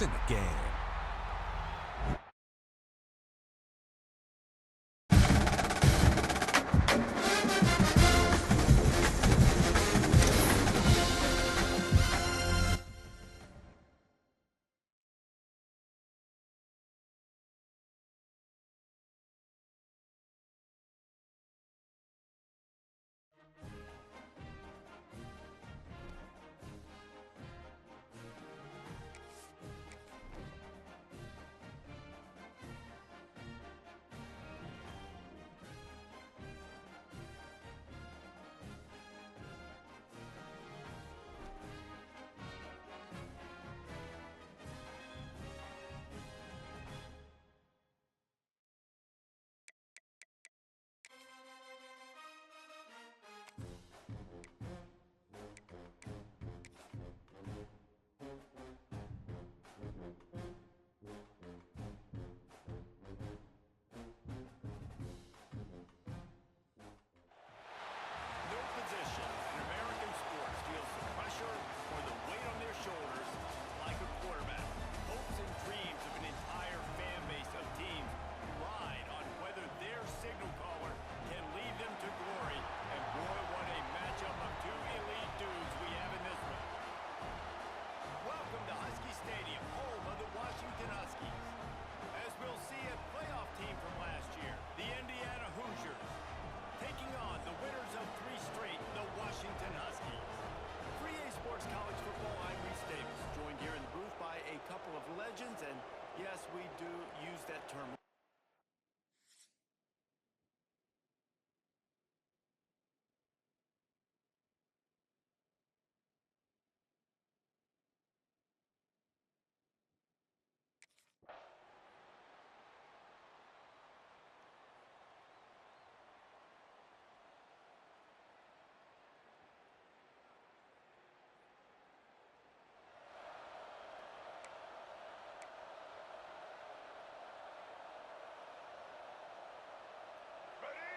points in the game. And yes, we do use that term.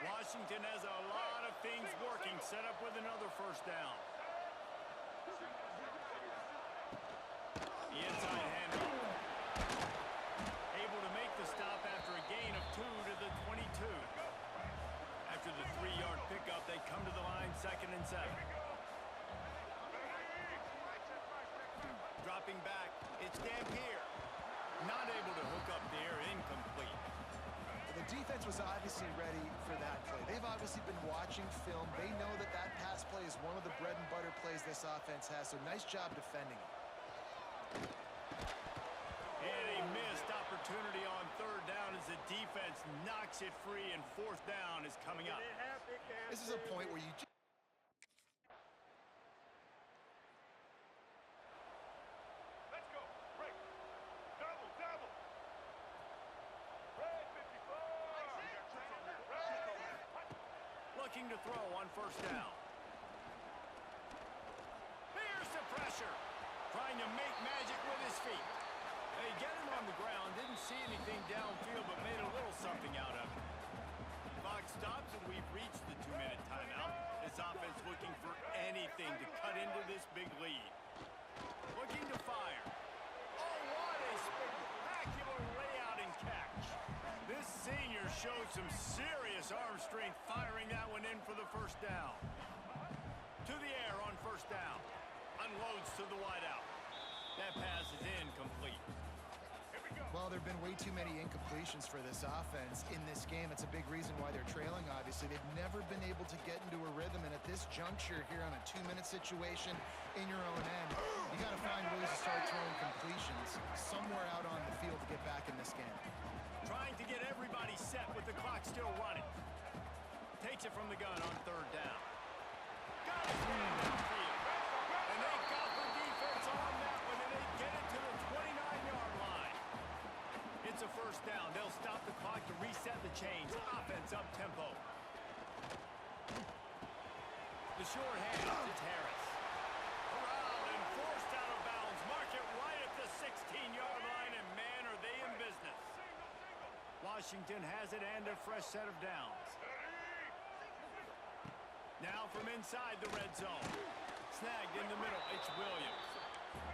Washington has a lot of things working, set up with another first down. The inside handoff. Able to make the stop after a gain of 2 to the 22. After the 3-yard pickup, they come to the line, 2nd and 7. Dropping back, it's Dampier. Not able to hook up there, incomplete. The defense was obviously ready for that play. They've obviously been watching film. They know that that pass play is one of the bread and butter plays this offense has, so nice job defending it. And a missed opportunity on 3rd down as the defense knocks it free, and 4th down is coming up. This is a point where you... Looking to throw on 1st down. Here's the pressure. Trying to make magic with his feet. They get him on the ground. Didn't see anything downfield, but made a little something out of it. Clock stops, and we've reached the 2-minute timeout. This offense looking for anything to cut into this big lead. Looking to fire. Oh, what a spectacular layout and catch. This senior showed some serious arm strength firing that one in for the 1st down. To the air on 1st down. Unloads to the wideout. That pass is incomplete. Well, there have been way too many incompletions for this offense in this game. It's a big reason why they're trailing, obviously. They've never been able to get into a rhythm, and at this juncture here on a 2-minute situation in your own end, you got to find ways to start throwing completions somewhere out on the field to get back in this game. Trying to get everybody set with the clock still running. Takes it from the gun on 3rd down. Got his man downfield. And they got the defense on that one, and they get it to the 29-yard line. It's a 1st down. They'll stop the clock to reset the chains. Offense up tempo. The short hand, it's Harris. Corralled and forced out of bounds. Mark it right at the 16-yard line, and man, are they in business. Washington has it and a fresh set of downs. Now from inside the red zone. Snagged in the middle, it's Williams.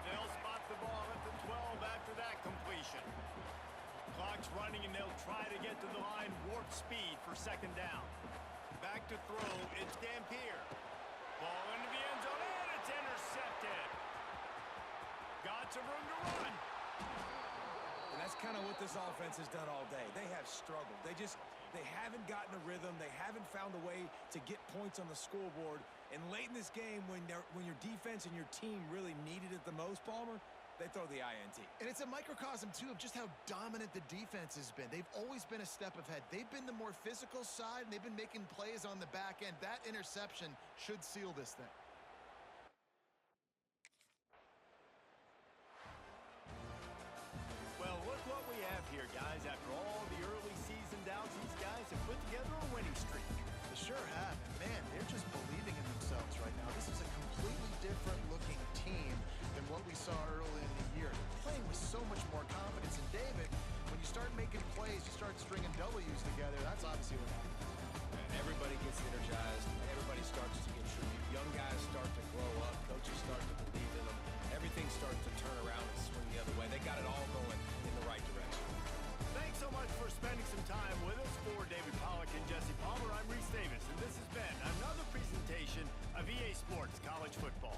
They'll spot the ball at the 12 after that completion. Clock's running, and they'll try to get to the line warp speed for second down. Back to throw, it's Dampier. Ball into the end zone, and it's intercepted. Got some room to run. And that's kind of what this offense has done all day. They have struggled. They haven't gotten a rhythm. They haven't found a way to get points on the scoreboard. And late in this game, when your defense and your team really needed it the most, Palmer, they throw the INT. And it's a microcosm, too, of just how dominant the defense has been. They've always been a step ahead. They've been the more physical side, and they've been making plays on the back end. That interception should seal this thing. Well, look what we have here, guys. After all the early season doubts, these guys have put together a winning streak. They sure have. And man, they're just believing in themselves right now. This is a completely different looking team than what we saw early in the year. They're playing with so much more confidence. And David, when you start making plays, you start stringing W's together. That's obviously what happens. Everybody gets energized. Everybody starts to contribute. Young guys start to grow up. Coaches start to believe in them. Everything starts to turn around and swing the other way. They got it all going in the right direction. Thanks so much for spending some time with us. For David Pollack and Jesse Palmer, I'm Reese Davis, and this has been another presentation of EA Sports College Football.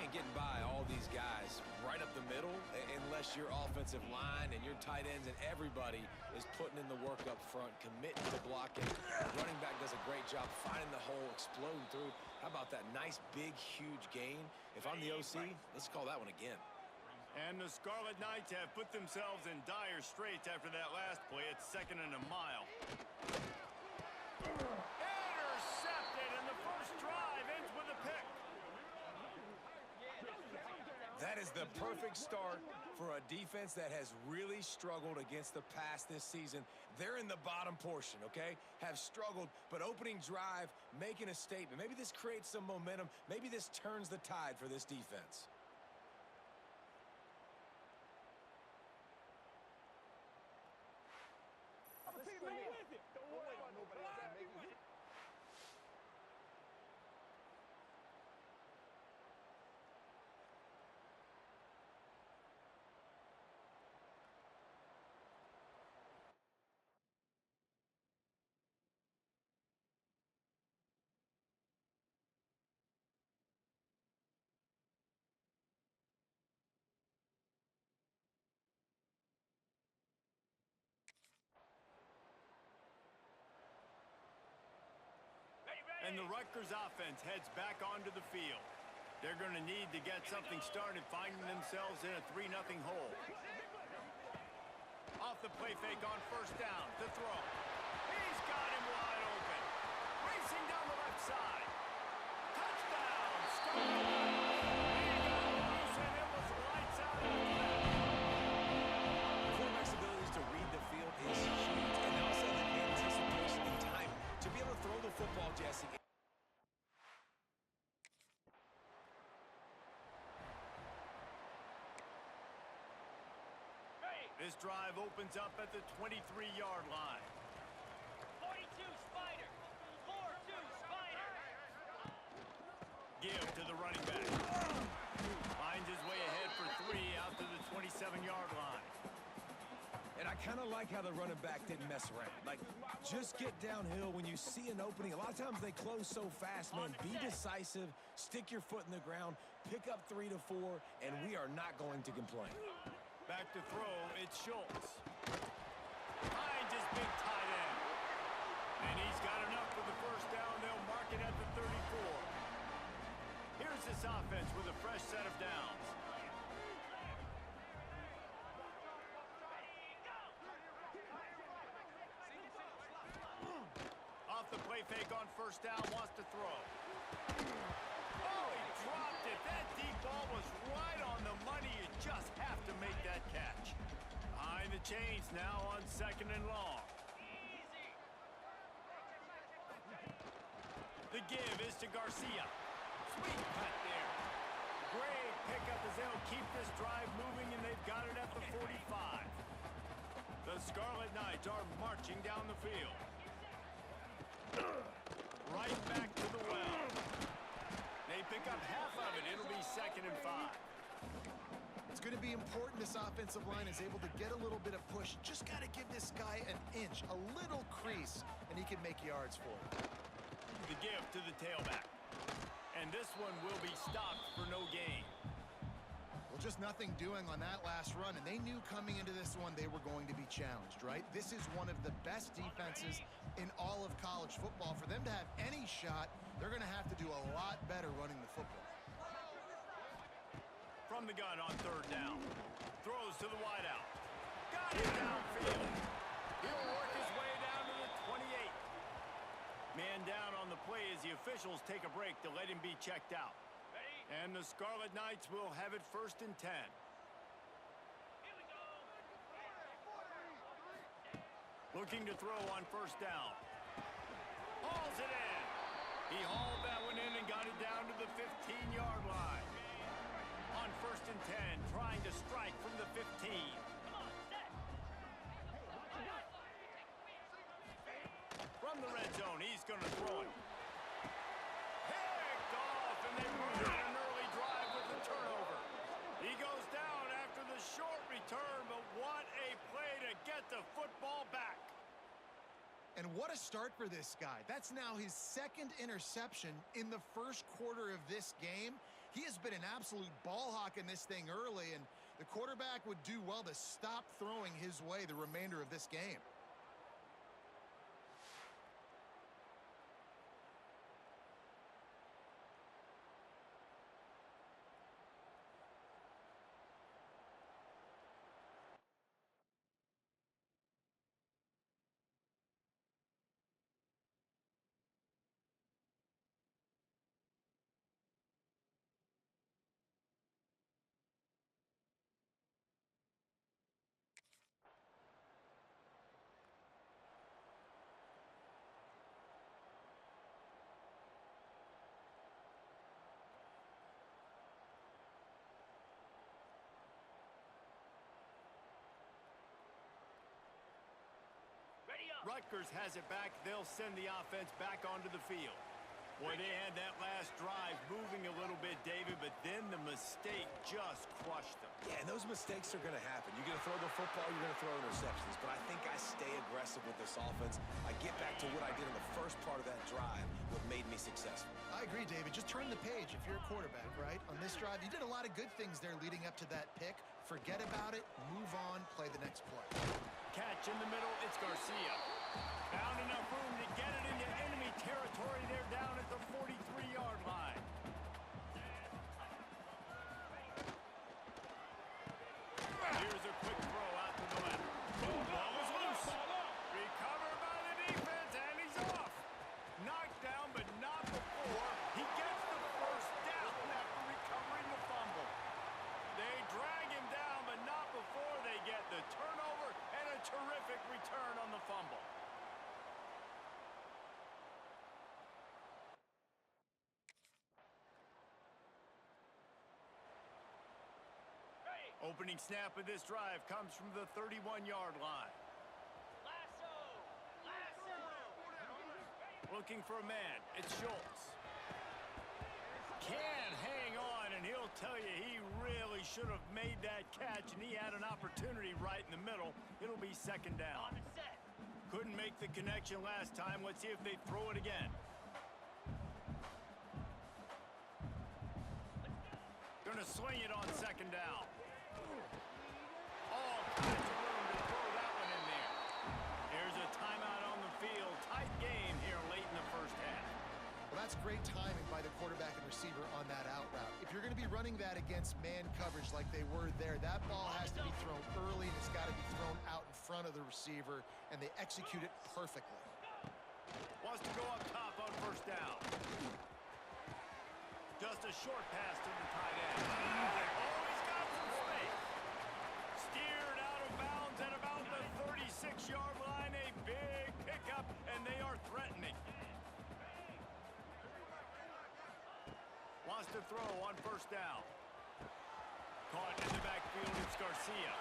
ain't getting by all these guys right up the middle unless your offensive line and your tight ends and everybody is putting in the work up front, committing to blocking. Running back does a great job finding the hole, exploding through. How about that nice, big, huge gain? If I'm the OC, let's call that one again. And the Scarlet Knights have put themselves in dire straits after that last play. It's 2nd and a mile. Intercepted, and the first drive ends with a pick. That is the perfect start for a defense that has really struggled against the pass this season. They're in the bottom portion, okay? Have struggled, but opening drive, making a statement. Maybe this creates some momentum. Maybe this turns the tide for this defense. And the Rutgers offense heads back onto the field. They're going to need to get something started, finding themselves in a 3-0 hole. Off the play fake on first down to throw. He's got him wide open. Racing down the left side. Touchdown, Scarlet Knights. He got loose, and it was lights out after that. Quarterback's abilities to read the field is huge, and also the anticipation and time to be able to throw the football, Jesse. This drive opens up at the 23-yard line. 42 Spider. 4-2 Spider. Give to the running back. Finds his way ahead for 3 out to the 27-yard line. And I kind of like how the running back didn't mess around. Like, just get downhill when you see an opening. A lot of times they close so fast, man. Be decisive, stick your foot in the ground, pick up 3 to 4, and we are not going to complain. Back to throw, it's Schultz. Finds his big tight end. And he's got enough for the first down. They'll mark it at the 34. Here's this offense with a fresh set of downs. Off the play fake on first down, wants to throw. Oh, he dropped it. That deep ball was right on the money. You just have to make that catch. Behind the chains now on 2nd and long. The give is to Garcia. Sweet cut there. Great pickup as they'll keep this drive moving, and they've got it at the 45. The Scarlet Knights are marching down the field. Right back to the well. They pick up half of it. It'll be 2nd and 5. It's going to be important this offensive line is able to get a little bit of push. Just got to give this guy an inch, a little crease, and he can make yards for it. The give to the tailback. And this one will be stopped for no gain. Well, just nothing doing on that last run, and they knew coming into this one they were going to be challenged, right? This is one of the best defenses in all of college football. For them to have any shot, they're going to have to do a lot better running the football. From the gun on 3rd down. Throws to the wideout. Got it downfield. He'll work his way down to the 28. Man down on the play as the officials take a break to let him be checked out. And the Scarlet Knights will have it 1st and 10. Looking to throw on 1st down. Hauls it in. He hauled that one in and got it down to the 15-yard line. On 1st and 10, trying to strike from the 15. From the red zone, he's going to throw it. Picked off, and they run out an early drive with the turnover. He goes down after the short return, but what a play to get the football back. And what a start for this guy. That's now his 2nd interception in the 1st quarter of this game. He has been an absolute ball hawk in this thing early, and the quarterback would do well to stop throwing his way the remainder of this game. Ready up. Rutgers has it back. They'll send the offense back onto the field. Boy, they had that last drive moving a little bit, David, but then the mistake just crushed them. Yeah, and those mistakes are going to happen. You're going to throw the football, you're going to throw interceptions. But I think I stay aggressive with this offense. I get back to what I did in the first part of that drive, what made me successful. I agree, David. Just turn the page if you're a quarterback, right? On this drive, you did a lot of good things there leading up to that pick. Forget about it, move on, play the next play. Catch in the middle, it's Garcia. Found enough room to get it into enemy territory. They're down at the 43-yard line. Here's a quick throw out to the left. Ball is loose. Recovered by the defense, and he's off. Knocked down, but not before he gets the first down after recovering the fumble. They drag him down, but not before they get the turnover and a terrific return on the fumble. Opening snap of this drive comes from the 31-yard line. Lasso. Lasso. Looking for a man. It's Schultz. Can't hang on, and he'll tell you he really should have made that catch, and he had an opportunity right in the middle. It'll be second down. On the set. Couldn't make the connection last time. Let's see if they throw it again. Gonna sling it on second down. All kinds of room to throw that one in there. Here's a timeout on the field. Tight game here late in the first half. Well, that's great timing by the quarterback and receiver on that out route. If you're going to be running that against man coverage like they were there, that ball has to be thrown early, and it's got to be thrown out in front of the receiver, and they execute it perfectly. Wants to go up top on first down. Just a short pass to the tight end. Oh, he's got some space. Steered out of bounds at about the 36-yard line. A big pickup, and they are threatening. Wants to throw on first down. Caught in the backfield, it's Garcia.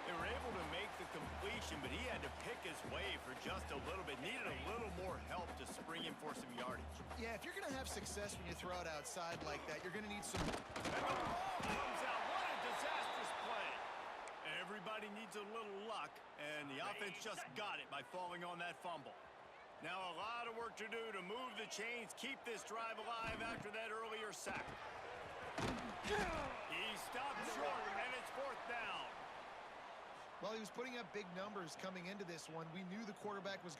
They were able to make the completion, but he had to pick his way for just a little bit. Needed a little more help to spring him for some yardage. Yeah, if you're going to have success when you throw it outside like that, you're going to need some... And the ball comes out. What a disastrous play. Everybody needs a little luck, and the offense just got it by falling on that fumble. Now a lot of work to do to move the chains, keep this drive alive after that earlier sack. He stopped short, and it's fourth down. Well, he was putting up big numbers coming into this one. We knew the quarterback was...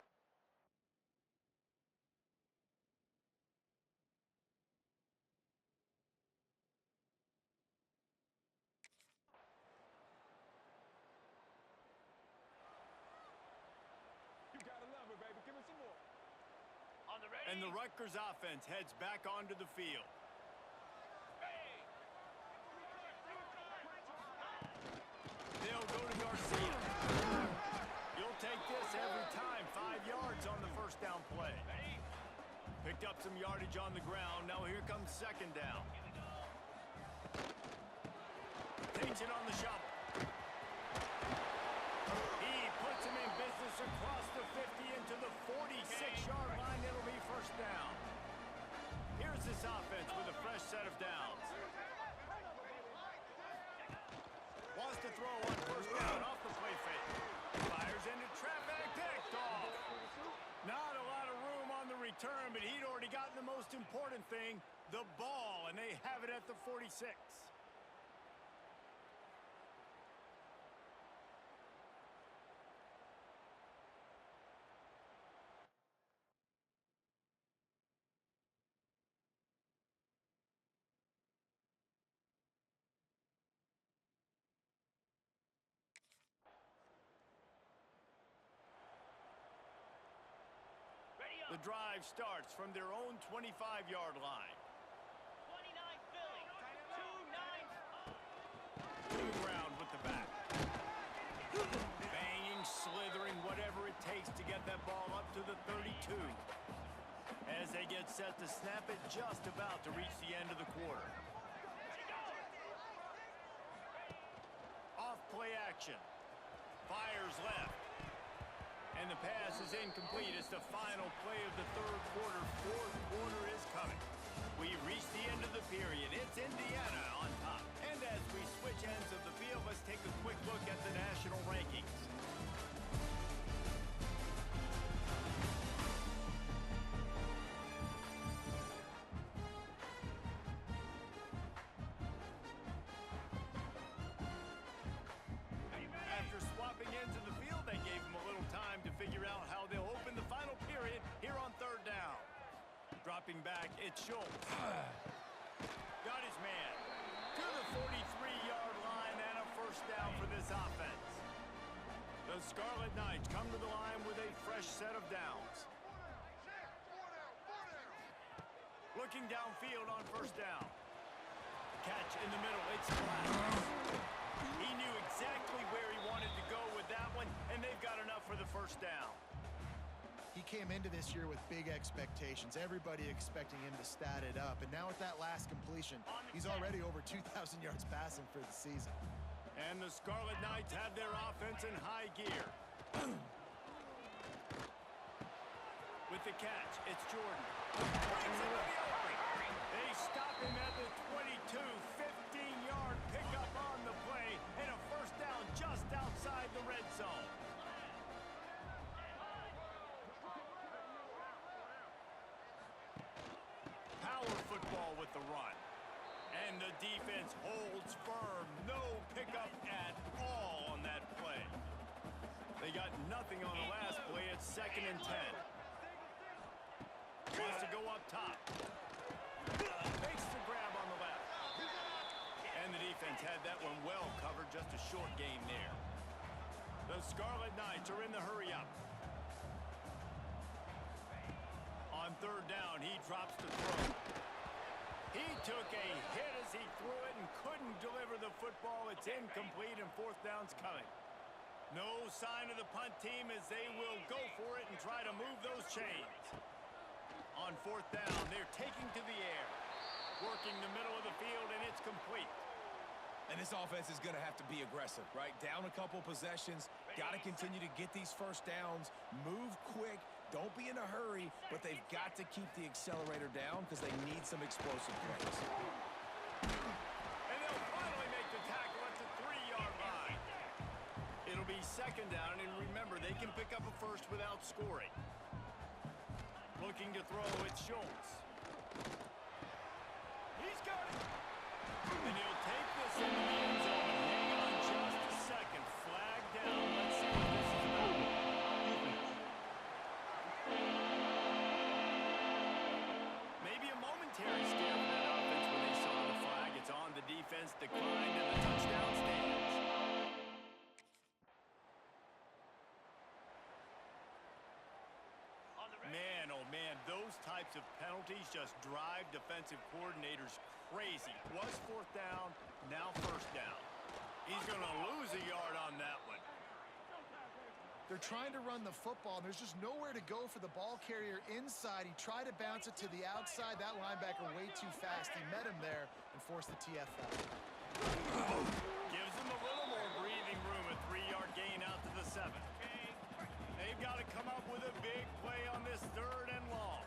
You gotta love it, baby. Give me some more. On the ready. And the Rutgers offense heads back onto the field. They'll go to Garcia. You'll take this every time. 5 yards on the first down play. Picked up some yardage on the ground. Now here comes second down. Takes it on the shovel. He puts him in business across the 50 into the 46-yard line. It'll be first down. Here's this offense with a fresh set of downs. Wants to throw on first down off the play fake. Fires into traffic, picked off. Not a lot of room on the return, but he'd already gotten the most important thing, the ball, and they have it at the 46. Ready up. The drive starts from their own 25-yard line. 29 Philly. 2-9. Moving around with the back. Banging, slithering, whatever it takes to get that ball up to the 32. As they get set to snap it just about to reach the end of the quarter. Off play action. Fires left. And the pass is incomplete. It's the final play of the third quarter. Fourth quarter is coming. We've reached the end of the period. It's Indiana on top. And as we switch ends of the field, let's take a quick look at the national rankings. After swapping ends of the field, they gave them a little time to figure out how they'll open the final period here on third down. Dropping back, it's Schultz. Got his man to the 43-yard line and a first down for this offense. The Scarlet Knights come to the line with a fresh set of downs. Looking downfield on first down. Catch in the middle, it's flat. He knew exactly where he wanted to go with that one, and they've got enough for the first down. He came into this year with big expectations. Everybody expecting him to stat it up. And now with that last completion, he's already over 2,000 yards passing for the season. And the Scarlet Knights have their offense in high gear. With the catch, it's Jordan. Brings it to the open. They stop him at the 22, 15-yard pickup on the play, and a first down just outside the red zone. Power football with the run. And the defense holds firm. No pickup at all on that play. They got nothing on the last play. It's 2nd and 10. Wants to go up top. Makes the grab on the left. And the defense had that one well covered. Just a short gain there. The Scarlet Knights are in the hurry-up. On third down, he drops the throw. He took a hit as he threw it and couldn't deliver the football. It's incomplete, and fourth down's coming. No sign of the punt team as they will go for it and try to move those chains. On fourth down, they're taking to the air. Working the middle of the field, and it's complete. And this offense is going to have to be aggressive, right? Down a couple possessions. Got to continue to get these first downs. Move quick. Don't be in a hurry, but they've got to keep the accelerator down because they need some explosive plays. And they'll finally make the tackle at the 3-yard line. It'll be 2nd down, and remember, they can pick up a first without scoring. Looking to throw, it's Schultz. He's got it. And he'll take this in the end zone. Hang on just a second. Flag down. Let's see what this is about. Maybe a momentary scare for that offense when they saw the flag. It's on the defense, declined, and the touchdown stands. Man, oh man, those types of penalties just drive defensive coordinators crazy. Was fourth down, now first down. He's going to lose a yard on that one. They're trying to run the football, and there's just nowhere to go for the ball carrier inside. He tried to bounce it to the outside. That linebacker way too fast. He met him there and forced the TFL. Gives him a little more breathing room. A 3-yard gain out to the 7. They've got to come up with a big play on this 3rd and long.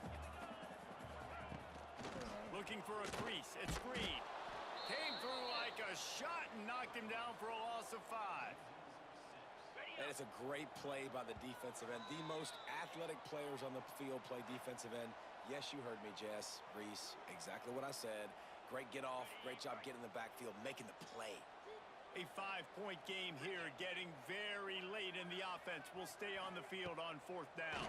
Looking for a crease. It's Green. Came through like a shot and knocked him down for a loss of 5. And it's a great play by the defensive end. The most athletic players on the field play defensive end. Yes, you heard me, Jess, Reese. Exactly what I said. Great get off. Great job getting in the backfield, making the play. A 5-point game here, getting very late in the offense. Will stay on the field on 4th down.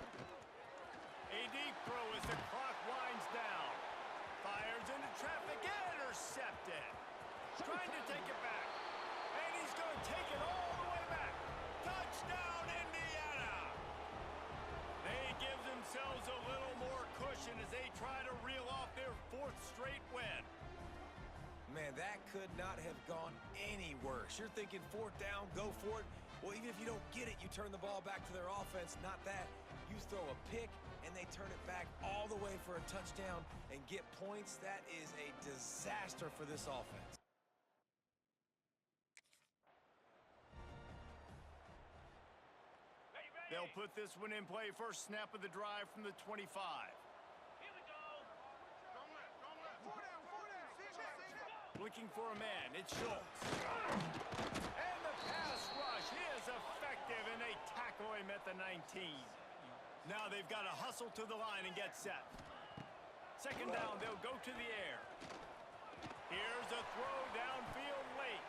A deep throw as the clock winds down. Fires into traffic, intercepted. Trying to take it back. And he's going to take it all the way back. Touchdown, Indiana! They give themselves a little more cushion as they try to reel off their 4th straight win. Man, that could not have gone any worse. You're thinking 4th down, go for it. Well, even if you don't get it, you turn the ball back to their offense. Not that. You throw a pick, and they turn it back all the way for a touchdown and get points. That is a disaster for this offense. They'll put this one in play. First snap of the drive from the 25. Here we go. Looking for a man, it's Schultz. And the pass rush is effective, and they tackle him at the 19. Now they've got to hustle to the line and get set. 2nd down, they'll go to the air. Here's a throw downfield late.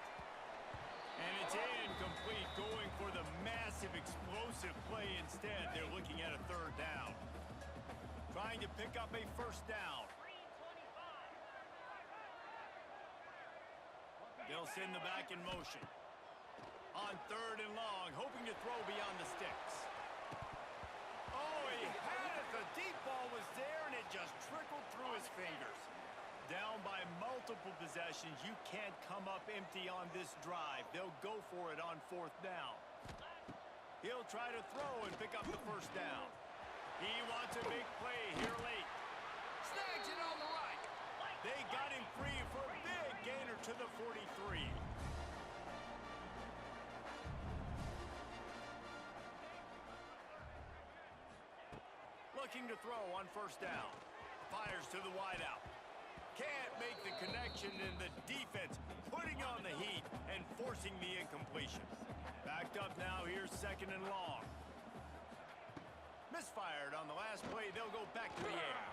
And it's incomplete, going for the massive explosive play instead. They're looking at a 3rd down. Trying to pick up a 1st down. They'll send the back in motion. On 3rd and long, hoping to throw beyond the sticks. Oh, he had it. The deep ball was there, and it just trickled through his fingers. Down by multiple possessions, you can't come up empty on this drive. They'll go for it on 4th down. He'll try to throw and pick up the 1st down. He wants a big play here late. Snags it on the right. They got him free for a big gainer to the 43. Looking to throw on 1st down. Fires to the wideout. Can't make the connection, and the defense putting on the heat and forcing the incompletion. Backed up now, here's 2nd and long. Misfired on the last play, they'll go back to the air.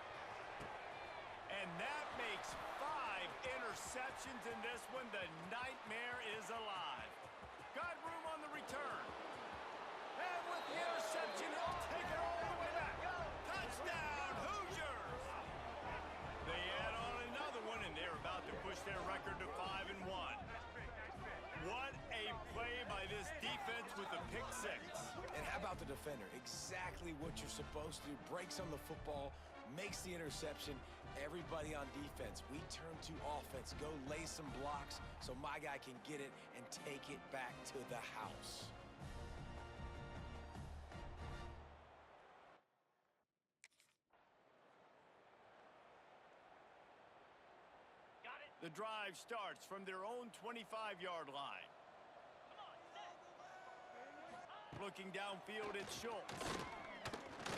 And that makes 5 interceptions in this one. The nightmare is alive. Got room on the return. And with the interception, he'll take it all the way back. Touchdown, Hoosiers! They add on another one, and they're about to push their record to 5-1. What a play by this defense with a pick 6. And how about the defender? Exactly what you're supposed to do. Breaks on the football, makes the interception. Everybody on defense, we turn to offense. Go lay some blocks so my guy can get it and take it back to the house. Got it. The drive starts from their own 25-yard line. Come on, set. Looking downfield, it's Schultz.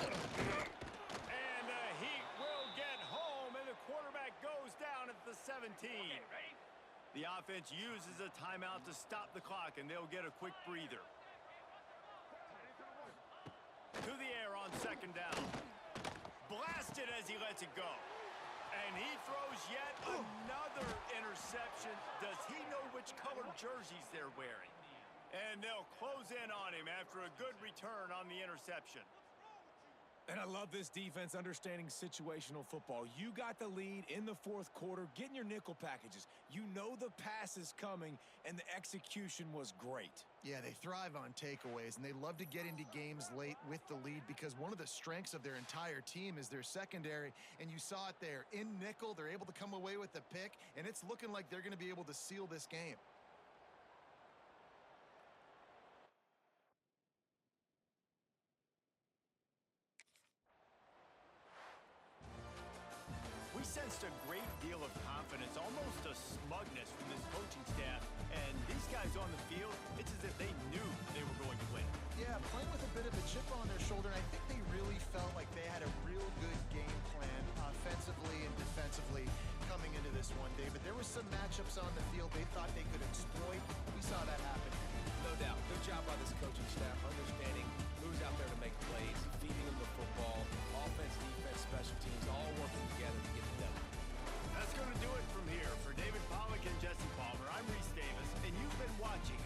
And the Heat will get home, and the quarterback goes down at the 17. Okay, ready? The offense uses a timeout to stop the clock, and they'll get a quick breather. To the air on 2nd down. Blasted as he lets it go. And he throws yet another interception. Does he know which colored jerseys they're wearing? And they'll close in on him after a good return on the interception. And I love this defense understanding situational football. You got the lead in the 4th quarter, getting your nickel packages. You know the pass is coming, and the execution was great. Yeah, they thrive on takeaways, and they love to get into games late with the lead because one of the strengths of their entire team is their secondary, and you saw it there. In nickel, they're able to come away with the pick, and it's looking like they're going to be able to seal this game. We sensed a great deal of confidence, almost a smugness from this coaching staff. And these guys on the field, it's as if they knew they were going to win. Yeah, playing with a bit of a chip on their shoulder, and I think they really felt like they had a real good game plan offensively and defensively coming into this one, David. There were some matchups on the field they thought they could exploit. We saw that happen. No doubt. Good job by this coaching staff, understanding who's out there to make plays, feeding them the football, offense, defense, special teams, all together to get it done. That's going to do it from here. For David Pollack and Jesse Palmer, I'm Reese Davis, and you've been watching